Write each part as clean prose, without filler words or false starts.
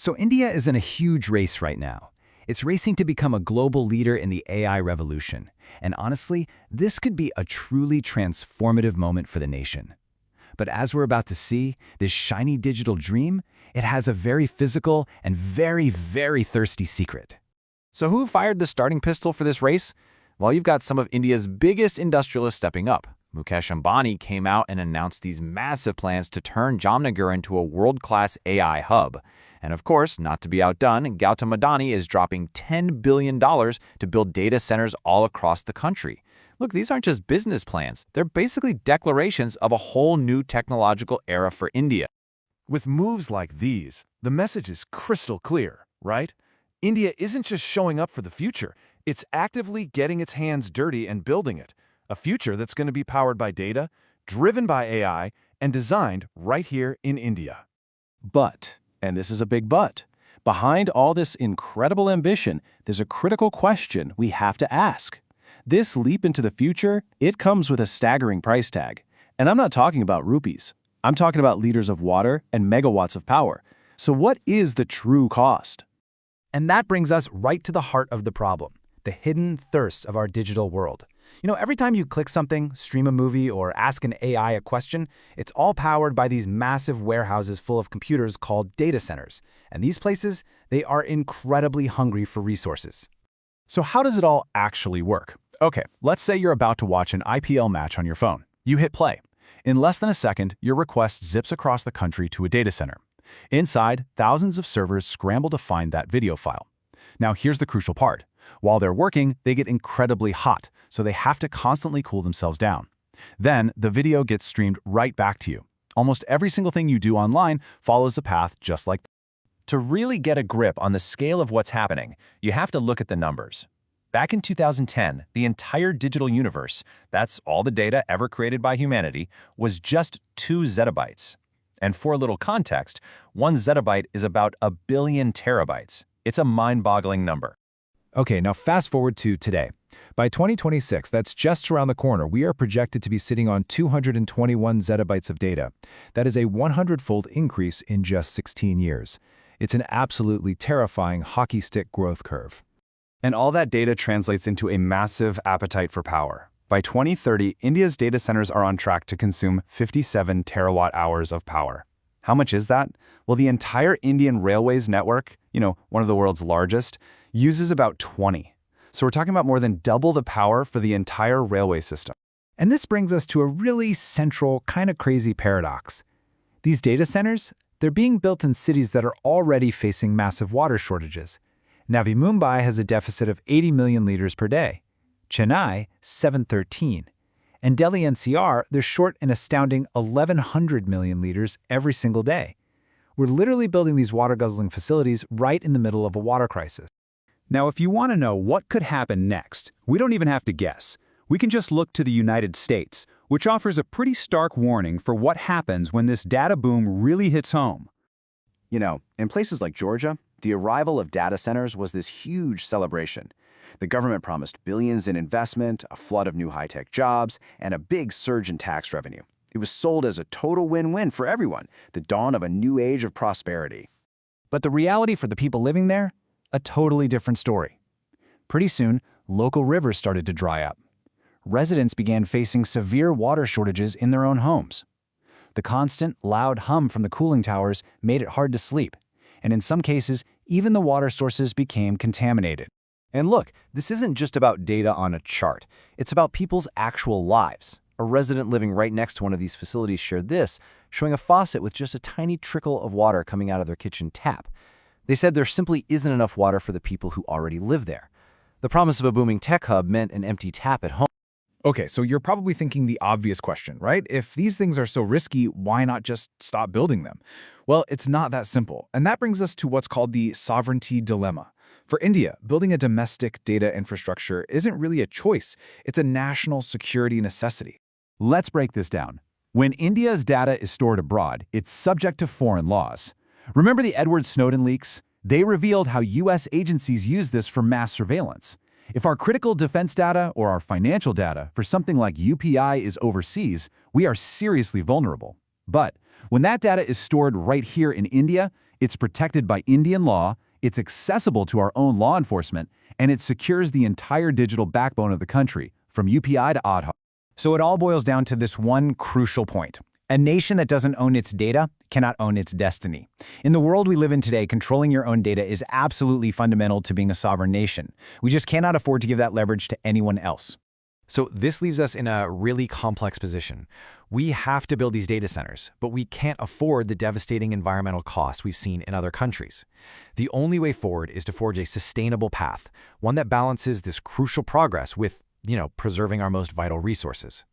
So India is in a huge race right now. It's racing to become a global leader in the AI revolution. And honestly, this could be a truly transformative moment for the nation. But as we're about to see, this shiny digital dream, it has a very physical and very thirsty secret. So who fired the starting pistol for this race? Well, you've got some of India's biggest industrialists stepping up. Mukesh Ambani came out and announced these massive plans to turn Jamnagar into a world-class AI hub. And of course, not to be outdone, Gautam Adani is dropping $10 billion to build data centers all across the country. Look, these aren't just business plans. They're basically declarations of a whole new technological era for India. With moves like these, the message is crystal clear, right? India isn't just showing up for the future. It's actively getting its hands dirty and building it. A future that's going to be powered by data, driven by AI, and designed right here in India. But, and this is a big but, behind all this incredible ambition, there's a critical question we have to ask. This leap into the future, it comes with a staggering price tag. And I'm not talking about rupees. I'm talking about liters of water and megawatts of power. So what is the true cost? And that brings us right to the heart of the problem, the hidden thirst of our digital world. Every time you click something, stream a movie, or ask an AI a question, it's all powered by these massive warehouses full of computers called data centers. And these places, they are incredibly hungry for resources. So how does it all actually work? Okay, let's say you're about to watch an IPL match on your phone. You hit play. In less than a second, your request zips across the country to a data center. Inside, thousands of servers scramble to find that video file. Now here's the crucial part. While they're working, they get incredibly hot, so they have to constantly cool themselves down. Then, the video gets streamed right back to you. Almost every single thing you do online follows a path just like that. To really get a grip on the scale of what's happening, you have to look at the numbers. Back in 2010, the entire digital universe, that's all the data ever created by humanity, was just 2 zettabytes. And for a little context, 1 zettabyte is about 1 billion terabytes. It's a mind-boggling number. Okay, now fast forward to today. By 2026, that's just around the corner, we are projected to be sitting on 221 zettabytes of data. That is a 100-fold increase in just 16 years. It's an absolutely terrifying hockey stick growth curve. And all that data translates into a massive appetite for power. By 2030, India's data centers are on track to consume 57 terawatt-hours of power. How much is that? Well, the entire Indian railways network, one of the world's largest, uses about 20. So we're talking about more than double the power for the entire railway system. And this brings us to a really central, kind of crazy paradox. These data centers, they're being built in cities that are already facing massive water shortages. Navi Mumbai has a deficit of 80 million liters per day. Chennai, 713. And Delhi NCR, they're short an astounding 1,100 million liters every single day. We're literally building these water-guzzling facilities right in the middle of a water crisis. Now, if you want to know what could happen next, we don't even have to guess. We can just look to the United States, which offers a pretty stark warning for what happens when this data boom really hits home. In places like Georgia, the arrival of data centers was this huge celebration. The government promised billions in investment, a flood of new high-tech jobs, and a big surge in tax revenue. It was sold as a total win-win for everyone, the dawn of a new age of prosperity. But the reality for the people living there? A totally different story. Pretty soon, local rivers started to dry up. Residents began facing severe water shortages in their own homes. The constant, loud hum from the cooling towers made it hard to sleep, and in some cases, even the water sources became contaminated. And look, this isn't just about data on a chart. It's about people's actual lives. A resident living right next to one of these facilities shared this, showing a faucet with just a tiny trickle of water coming out of their kitchen tap. They said there simply isn't enough water for the people who already live there. The promise of a booming tech hub meant an empty tap at home. Okay, so you're probably thinking the obvious question, right? If these things are so risky, why not just stop building them? Well, it's not that simple. And that brings us to what's called the sovereignty dilemma. For India, building a domestic data infrastructure isn't really a choice. It's a national security necessity. Let's break this down. When India's data is stored abroad, it's subject to foreign laws. Remember the Edward Snowden leaks? They revealed how U.S. agencies use this for mass surveillance. If our critical defense data or our financial data for something like UPI is overseas, we are seriously vulnerable. But when that data is stored right here in India, It's protected by Indian law, it's accessible to our own law enforcement, and it secures the entire digital backbone of the country, from UPI to Aadhaar. So it all boils down to this one crucial point. A nation that doesn't own its data cannot own its destiny. In the world we live in today, controlling your own data is absolutely fundamental to being a sovereign nation. We just cannot afford to give that leverage to anyone else. So this leaves us in a really complex position. We have to build these data centers, but we can't afford the devastating environmental costs we've seen in other countries. The only way forward is to forge a sustainable path, one that balances this crucial progress with, preserving our most vital resources.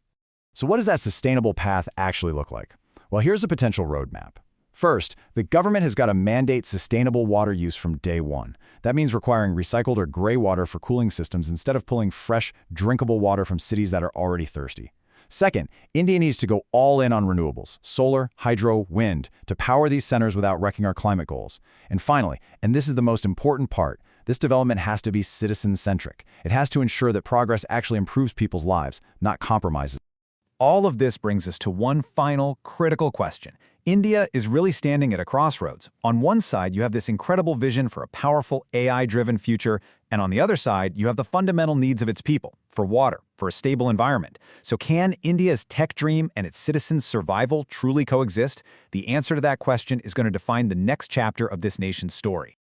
So what does that sustainable path actually look like? Well, here's a potential roadmap. First, the government has got to mandate sustainable water use from day one. That means requiring recycled or gray water for cooling systems instead of pulling fresh, drinkable water from cities that are already thirsty. Second, India needs to go all in on renewables, solar, hydro, wind, to power these centers without wrecking our climate goals. And finally, and this is the most important part, this development has to be citizen-centric. It has to ensure that progress actually improves people's lives, not compromises. All of this brings us to one final, critical question. India is really standing at a crossroads. On one side, you have this incredible vision for a powerful AI-driven future, and on the other side, you have the fundamental needs of its people, for water, for a stable environment. So can India's tech dream and its citizens' survival truly coexist? The answer to that question is going to define the next chapter of this nation's story.